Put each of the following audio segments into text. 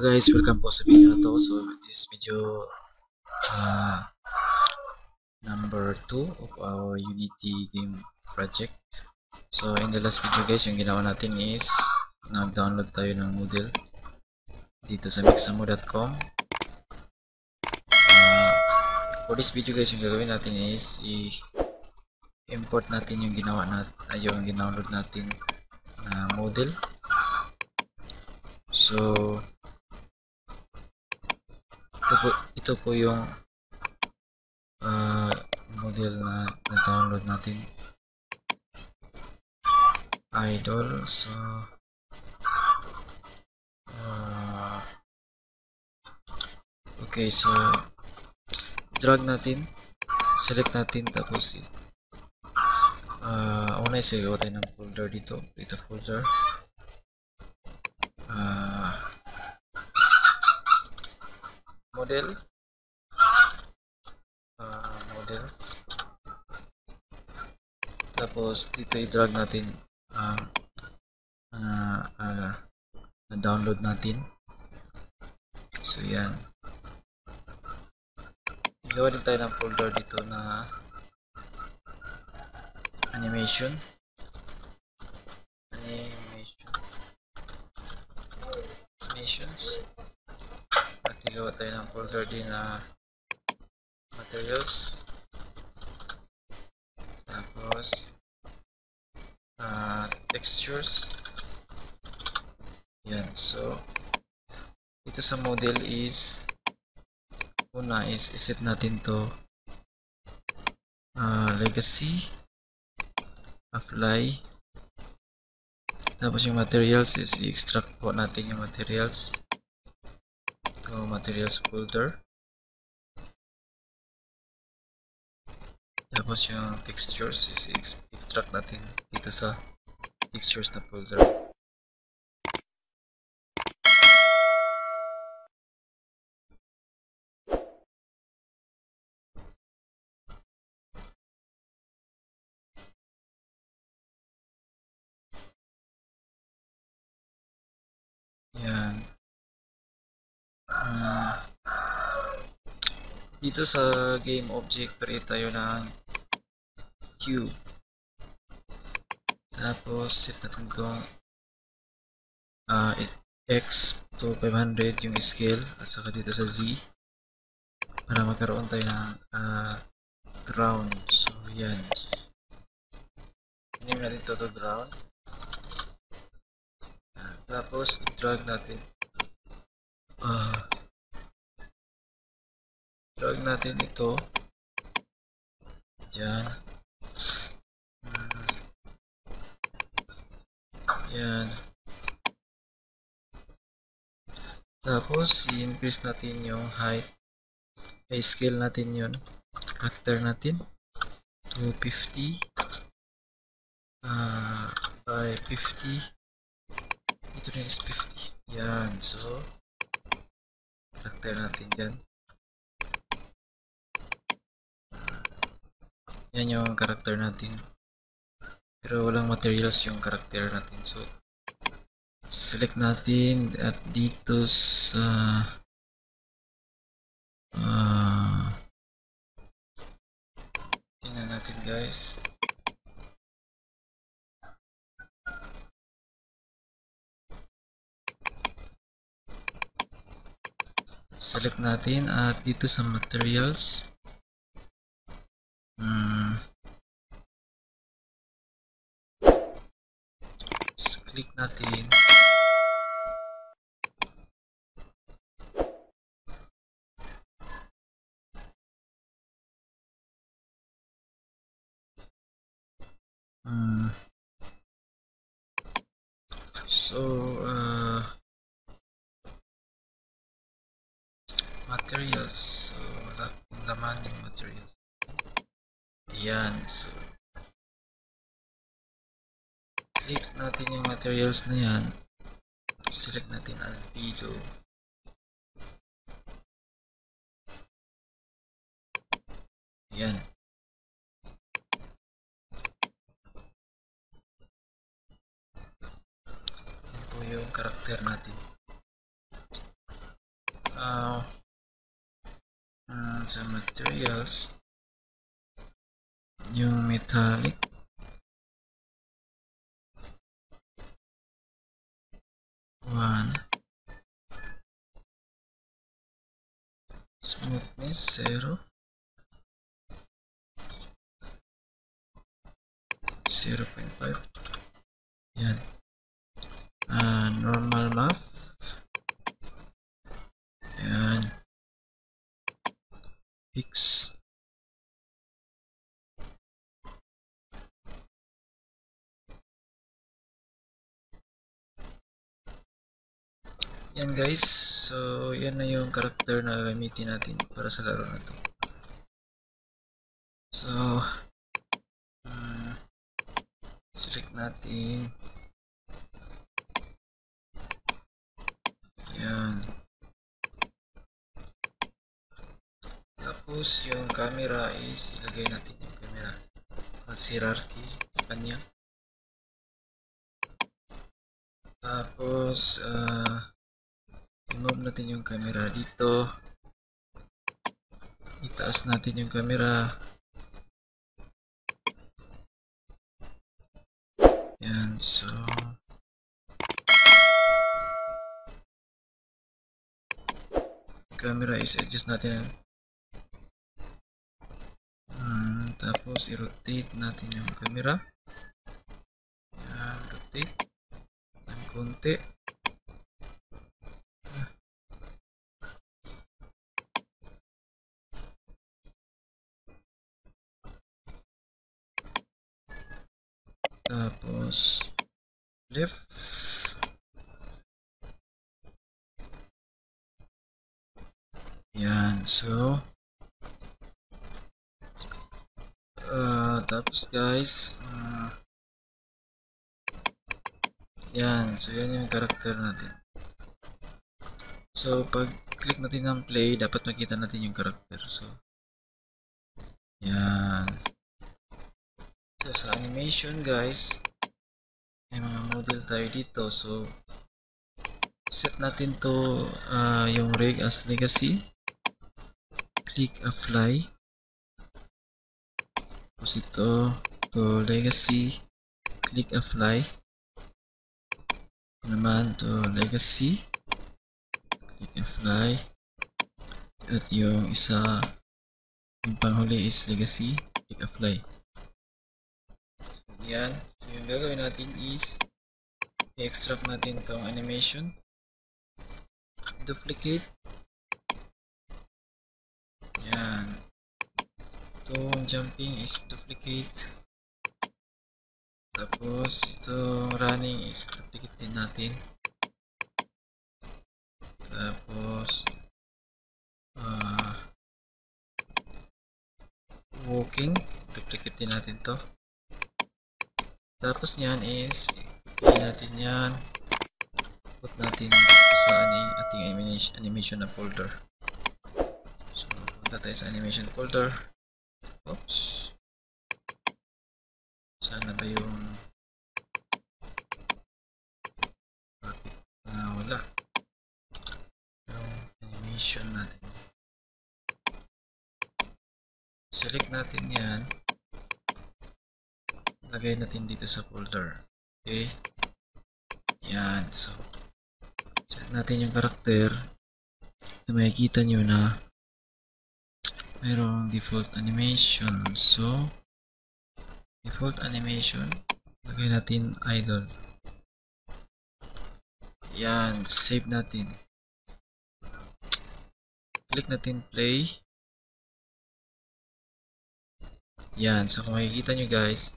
guys, welcome po sa video na to. So this video number 2 of our Unity game project. So in the last video guys, yung ginawa natin is nag-download tayo ng model dito sa mixamo.com. For this video guys, yung gagawin natin is i-import natin yung ginawa natin, yung ginownload natin na model. So ito po yung model na download natin, idol. So okay, so drag natin, select natin, tapos una isigawa tayo ng folder dito, folder, model, tapos dito i-drag natin na-download natin. So yan, gawa din tayo ng folder dito na animations, at gawa tayo ng folder din na materials, tapos textures. Yan, so dito sa model is una is iset natin to legacy, apply, tapos yung materials is i-extract po natin yung materials to materials folder, tapos yung textures is i-extract natin dito sa textures na folder. Yan. Dito sa game object, create tayo ng cube. Tapos set natin itong x to 500 yung scale, at saka dito sa z para magkaroon tayo ng ground. So yan, name natin ito to ground. Tapos i-drag natin ito dyan. Yan. Tapos i-increase natin yung height, scale natin yun, character natin to 50 by 50. Ito rin is 50. Yan, so character natin dyan. Yan yung character natin, pero walang materials yung character natin. So select natin at dito sa tingnan natin guys. Select natin at dito sa materials click natin materials. So wala pong laman yung materials. Yan, so click natin yung materials na yan, select natin albedo, yan. Yan po yung karakter natin. sa materials, yung metallic, one, smoothness 0, 0.5. Yan. Normal map. Yan. Fix. Yan guys. So, yan na yung character na gamitin natin para sa laro na to. So, select natin. Yan. Tapos yung camera is ilagay natin yung camera as hierarchy sa kanya. Tapos i-move natin yung camera dito. Itaas natin yung camera. Yan, so camera is adjust natin. Tapos i-rotate natin yung camera. Yan, rotate ng konti. Tapos left. Yan, so tapos guys, yan, so yan yung character natin. So pag click natin ng play, dapat makita natin yung character. So yan. So sa animation guys, may mga model tayo dito. So set natin to yung rig as legacy. Click apply. Tapos ito to legacy. Click apply. Naman to legacy. Click apply. At yung isa, yung panghuli is legacy. Click apply. So, yan. So yung gagawin natin is i-extract natin itong animation. Duplicate. Yan. Itong jumping is duplicate. Tapos itong running is duplicate din natin. Tapos walking, duplicate din natin to. Tapos nyan is i natin yan, put natin sa ating animation na folder. So punta tayo sa animation folder. Oops, sana ba yung wala yung animation natin. Select natin yan, lagay natin dito sa folder. Okay, yan. So set natin yung character. So makikita nyo na mayroong default animation. So default animation, lagay natin idle. Yan, save natin. Click natin play. Yan, so kung makikita nyo guys,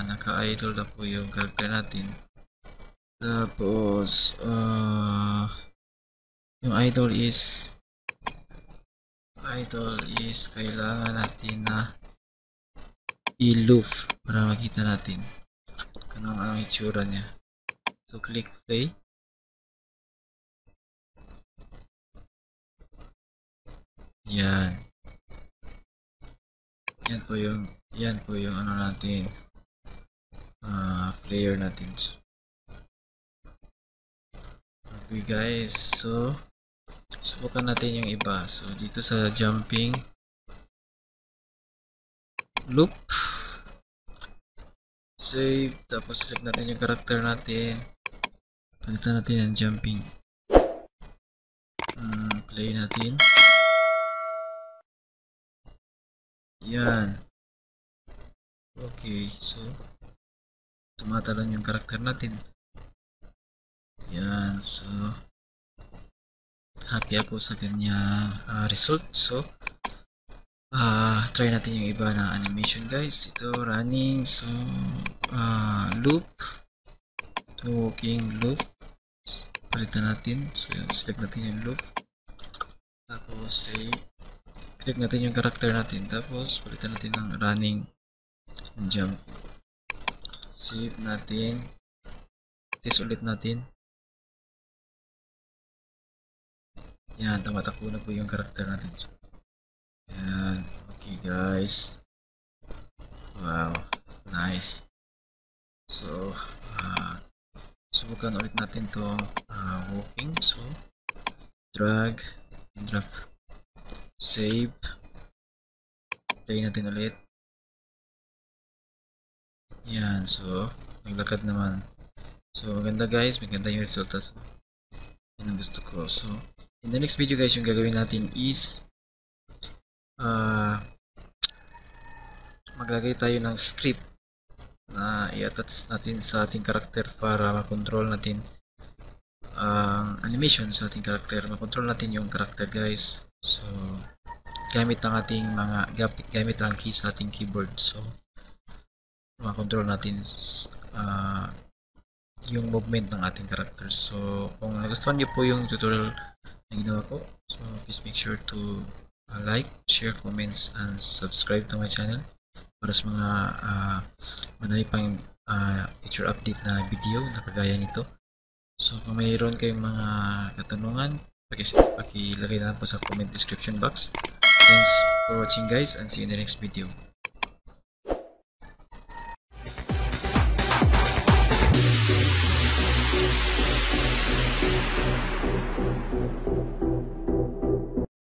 naka-idle na po yung character natin. Tapos yung idle is kailangan natin na i-loop para makita natin kung ang itsura niya. So click play. Yan. Yan po yung ano natin, player natin. Okay guys, so Subukan natin yung iba. So, dito sa jumping loop, save, tapos select natin yung character natin. Palitan natin ang jumping. Play natin. Yan. Okay, so tumatalon yung character natin. Yan, so happy ako sa kanyang result. So try natin yung iba na animation guys. Ito running, so loop, walking loop, palitan natin. So select natin yung loop, tapos save, click natin yung character natin, tapos palitan natin ng running jump, save natin, test ulit natin. Yan, tumatakbo na po yung character natin. Yan, okay guys. Wow, nice. So subukan ulit natin to walking. So drag and drop, save, play natin ulit. Yan, so naglakad naman. So maganda guys, maganda yung resulta. So, yun ang gusto ko. So in the next video guys, yung gagawin natin is maglagay tayo ng script na i-attach natin sa ating character para makontrol natin ang animation sa ating character. Makontrol natin yung character guys. So gamit ang ating gamit ang key sa ating keyboard. So makontrol natin yung movement ng ating character. So kung nagustuhan niyo po yung tutorial na ginawa ko, so please make sure to like, share, comments, and subscribe to my channel para sa mga marami pang future update na video na kagaya nito. So kung mayroon kayong mga katanungan, pakilagay na po sa comment description box. Thanks for watching guys, and see you in the next video.